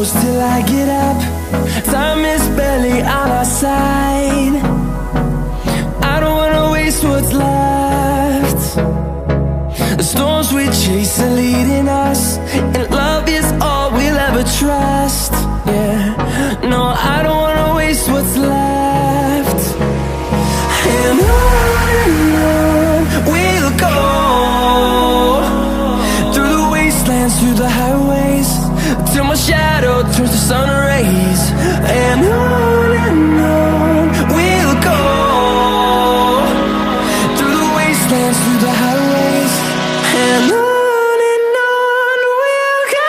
close till I get up. Time is barely on our side. I don't wanna waste what's left. The storms we chase are leading us, and love is all we'll ever trust. Yeah, no, I don't wanna waste what's left. And on we'll go, through the wastelands, through the highways, till my shadow turns to sun rays. And on we'll go, through the wastelands, through the highways, and on we'll go.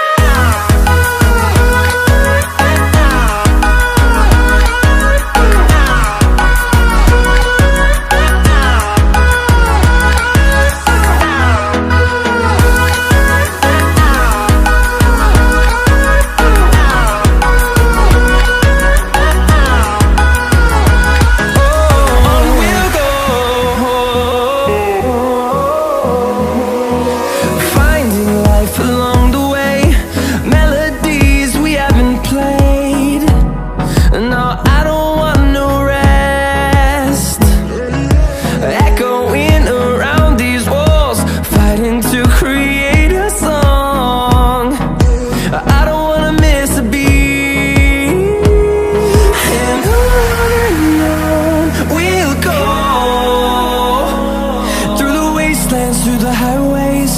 Through the highways,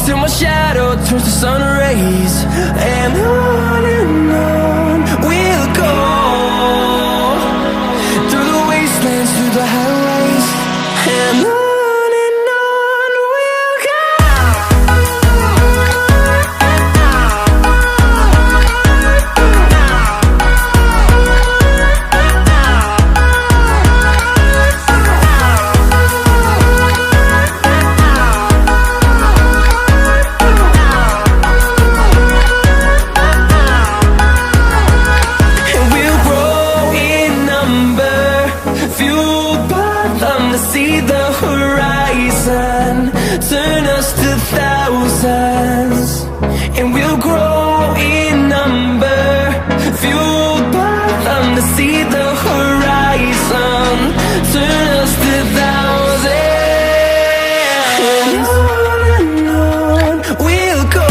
till my shadow turns to sun rays. And on we'll go, through the wastelands, through the highways, and on we'll go. See the horizon, turn us to thousands, and we'll grow in number, fueled by them. To see the horizon, turn us to thousands, and on we'll go,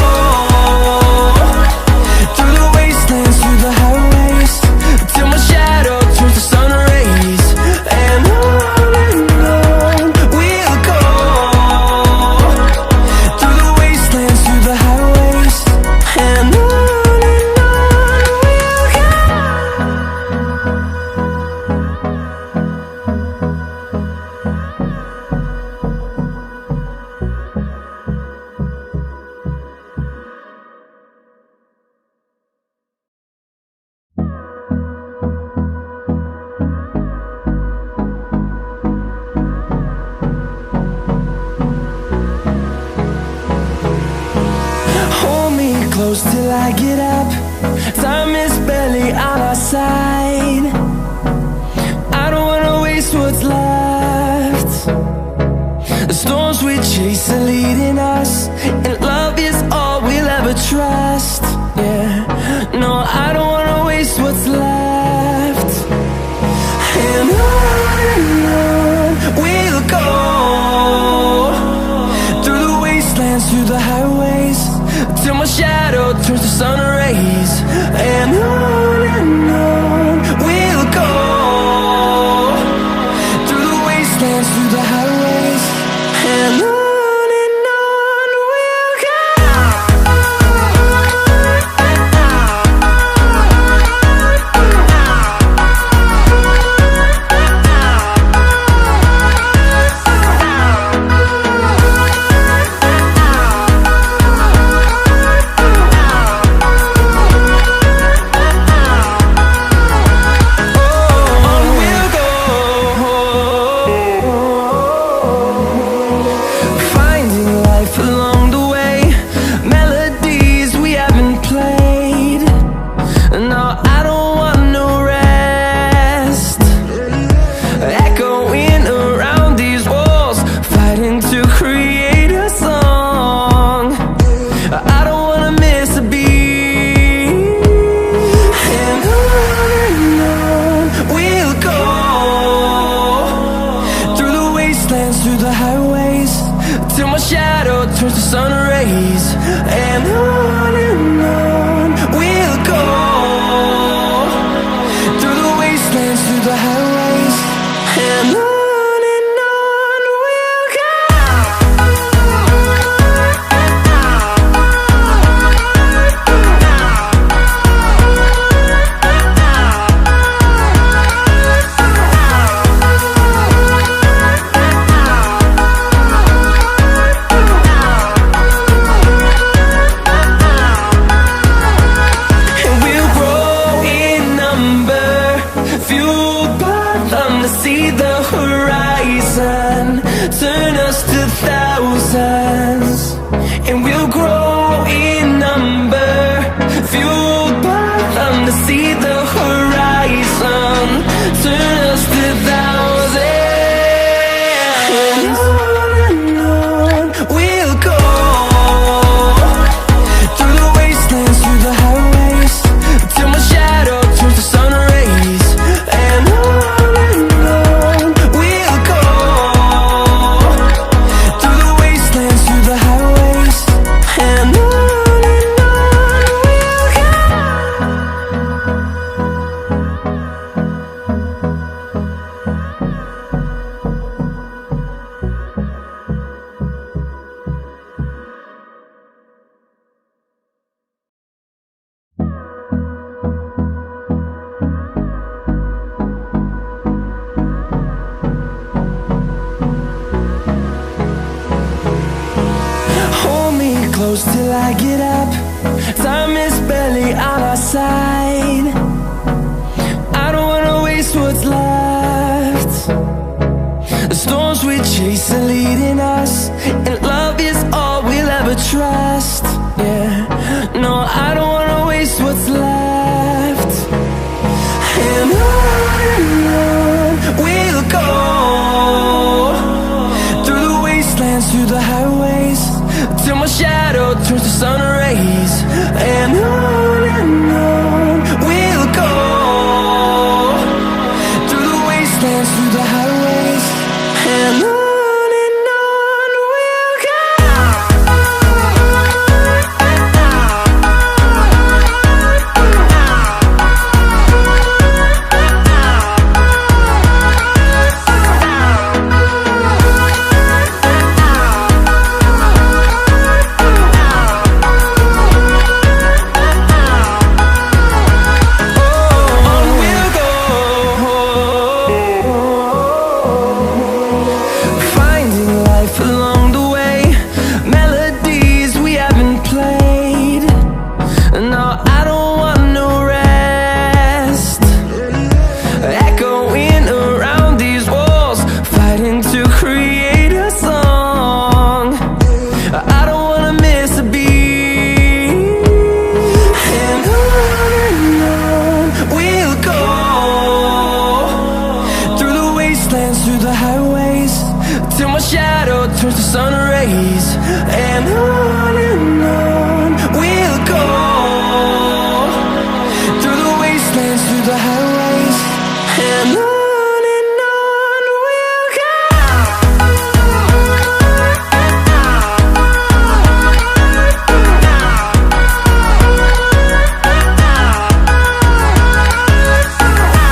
through the wastelands, through the highways, till my shadow turns to sun rays. And close till I get up. Time is barely on our side. I don't wanna waste what's left. The storms we chase are leading us, and love is all we'll ever trust. Yeah, no, I don't wanna waste what's left. And on we'll go, through the wastelands, through the highways, till my shadow turns to sun rays. And on we'll go, through the wastelands, through the highways, and on we'll go. through the highways, and on we'll go. And we'll grow in number, fueled by them to see the horizon, turn us to thousands. And we'll grow in number, fueled by them to see the horizon, turn us to thousands. And on we'll go, through the wastelands, through the highways, till my shadow turns to sun rays. And on we'll go, through the wastelands, through the highways, and on we'll go. Hold me close till I get up. Time is barely on our side. I don't wanna waste what's left. The storms we chase are leading us, and love is all we'll ever trust. Yeah, no, I don't wanna waste what's left. And on we'll go, through the wastelands, through the highways, till my shadow turns to sun rays. And on we'll go, through the wastelands, through the highways, and on we'll go. On we'll go, finding life along the way, melodies we haven't played. No, I don't want no rest, echoing around these walls, fighting to create a song. I don't wanna miss a beat. And on we'll go, through the wastelands, through the highways, till my shadow turns to sun rays. And on